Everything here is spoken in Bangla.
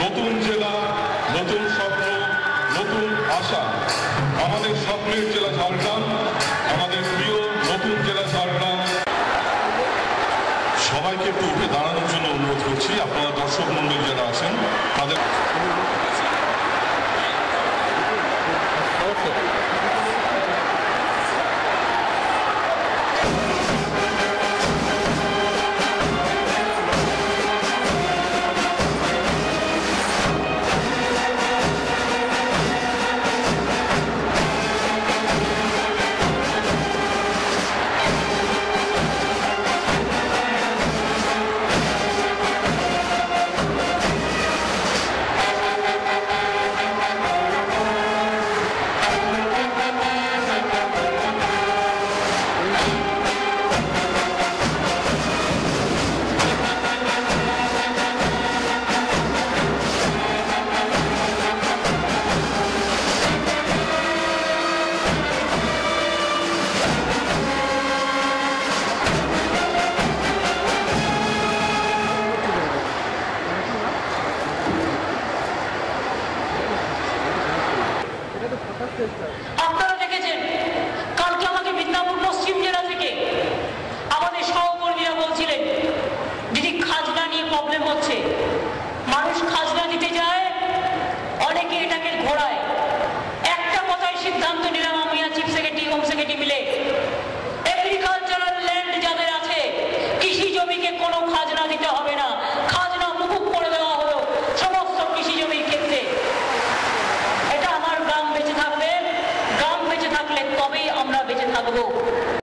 নতুন জেলা, নতুন স্বপ্ন, নতুন আশা। আমাদের স্বপ্নের জেলা ঝাড়গ্রাম, আমাদের প্রিয় নতুন জেলা ঝাড়গ্রাম। সবাইকে একটু উঠে দাঁড়ানোর জন্য অনুরোধ করছি। আপনারা দর্শক মন্ডলী যারা আছেন তাদের আপনারা দেখেছেন কালকে আমাকে মিদনাপুর পশ্চিম জেলা থেকে আমাদের সহকর্মীরা বলছিলেন দিদি খাজনা নিয়ে প্রবলেম হচ্ছে, মানুষ খাজনা দিতে যায়, অনেকে এটাকে ঘোরায়। একটা কথাই সিদ্ধান্ত নিলাম আমি আর চিফ সেক্রেটারি, হোম সেক্রেটারি মিলে, এগ্রিকালচারাল ল্যান্ড যাদের আছে কৃষি জমিকে কোনো খাজনা দিতে হবে না, খাজনা মুকুব করে দেওয়া হলো সমস্ত কৃষি জমির ক্ষেত্রে। এটা আমার গ্রাম বেঁচে থাকবে, গ্রাম বেঁচে থাকলে তবেই আমরা বেঁচে থাকবো।